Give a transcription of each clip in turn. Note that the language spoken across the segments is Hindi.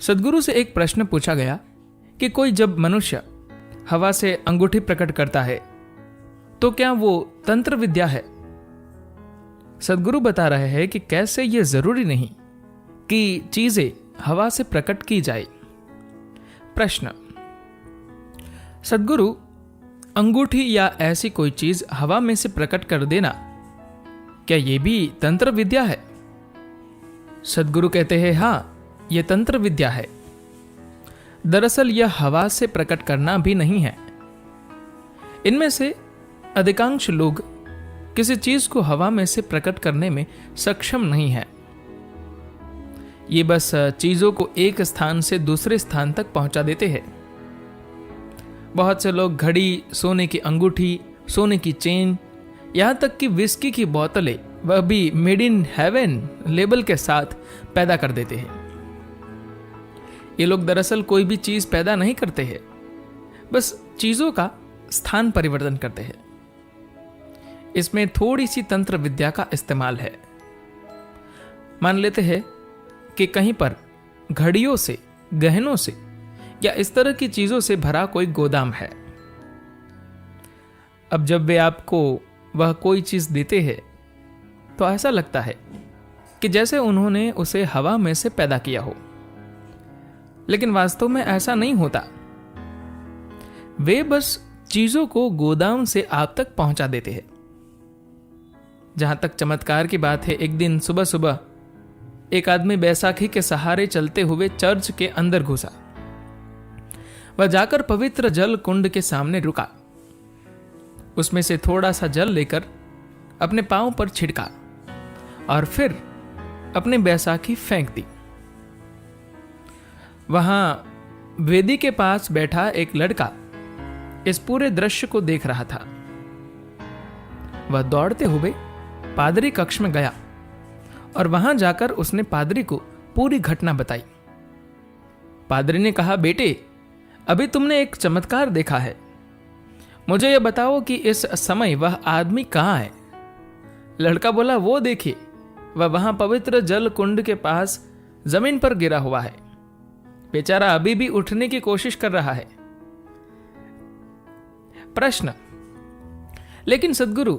सद्गुरु से एक प्रश्न पूछा गया कि कोई जब मनुष्य हवा से अंगूठी प्रकट करता है तो क्या वो तंत्र विद्या है। सद्गुरु बता रहे हैं कि कैसे ये जरूरी नहीं कि चीजें हवा से प्रकट की जाए। प्रश्न, सद्गुरु, अंगूठी या ऐसी कोई चीज हवा में से प्रकट कर देना, क्या ये भी तंत्र विद्या है। सद्गुरु कहते हैं हाँ, ये तंत्र विद्या है। दरअसल यह हवा से प्रकट करना भी नहीं है। इनमें से अधिकांश लोग किसी चीज को हवा में से प्रकट करने में सक्षम नहीं है। ये बस चीजों को एक स्थान से दूसरे स्थान तक पहुंचा देते हैं। बहुत से लोग घड़ी, सोने की अंगूठी, सोने की चेन, यहां तक कि विस्की की बोतलें, वह भी मेड इन हेवन लेबल के साथ पैदा कर देते हैं। ये लोग दरअसल कोई भी चीज पैदा नहीं करते हैं, बस चीजों का स्थान परिवर्तन करते हैं। इसमें थोड़ी सी तंत्र विद्या का इस्तेमाल है। मान लेते हैं कि कहीं पर घड़ियों से, गहनों से या इस तरह की चीजों से भरा कोई गोदाम है। अब जब वे आपको वह कोई चीज देते हैं तो ऐसा लगता है कि जैसे उन्होंने उसे हवा में से पैदा किया हो, लेकिन वास्तव में ऐसा नहीं होता। वे बस चीजों को गोदाम से आप तक पहुंचा देते हैं। जहां तक चमत्कार की बात है, एक दिन सुबह सुबह एक आदमी बैसाखी के सहारे चलते हुए चर्च के अंदर घुसा। वह जाकर पवित्र जल कुंड के सामने रुका। उसमें से थोड़ा सा जल लेकर अपने पांव पर छिड़का और फिर अपनी बैसाखी फेंक दी। वहां वेदी के पास बैठा एक लड़का इस पूरे दृश्य को देख रहा था। वह दौड़ते हुए पादरी कक्ष में गया और वहां जाकर उसने पादरी को पूरी घटना बताई। पादरी ने कहा, बेटे, अभी तुमने एक चमत्कार देखा है। मुझे यह बताओ कि इस समय वह आदमी कहां है। लड़का बोला, वो देखिए, वह वहां पवित्र जल कुंड के पास जमीन पर गिरा हुआ है। बेचारा अभी भी उठने की कोशिश कर रहा है। प्रश्न, लेकिन सद्गुरु,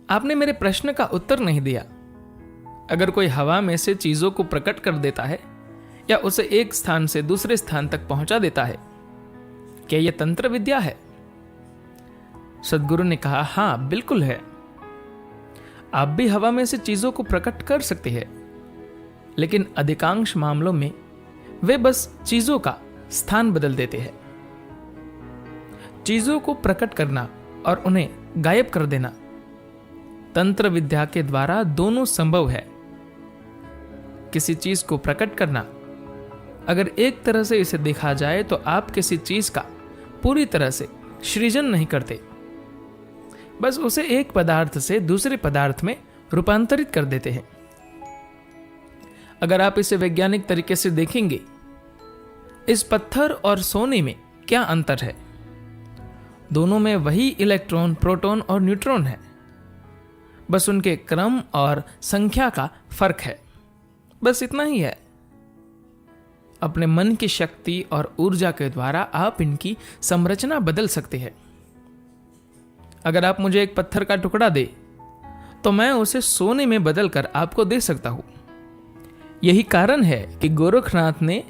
आपने मेरे प्रश्न का उत्तर नहीं दिया। अगर कोई हवा में से चीजों को प्रकट कर देता है या उसे एक स्थान से दूसरे स्थान तक पहुंचा देता है, क्या यह तंत्र विद्या है। सद्गुरु ने कहा, हां, बिल्कुल है। आप भी हवा में से चीजों को प्रकट कर सकते हैं, लेकिन अधिकांश मामलों में वे बस चीजों का स्थान बदल देते हैं। चीजों को प्रकट करना और उन्हें गायब कर देना तंत्र विद्या के द्वारा दोनों संभव है। किसी चीज को प्रकट करना, अगर एक तरह से इसे देखा जाए तो आप किसी चीज का पूरी तरह से सृजन नहीं करते, बस उसे एक पदार्थ से दूसरे पदार्थ में रूपांतरित कर देते हैं। अगर आप इसे वैज्ञानिक तरीके से देखेंगे, इस पत्थर और सोने में क्या अंतर है। दोनों में वही इलेक्ट्रॉन, प्रोटॉन और न्यूट्रॉन है, बस उनके क्रम और संख्या का फर्क है। बस इतना ही है। अपने मन की शक्ति और ऊर्जा के द्वारा आप इनकी संरचना बदल सकते हैं। अगर आप मुझे एक पत्थर का टुकड़ा दे तो मैं उसे सोने में बदलकर आपको दे सकता हूं। यही कारण है कि गोरखनाथ ने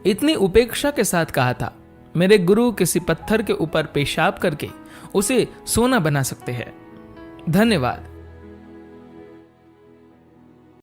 इतनी उपेक्षा के साथ कहा था, मेरे गुरु किसी पत्थर के ऊपर पेशाब करके उसे सोना बना सकते हैं। धन्यवाद।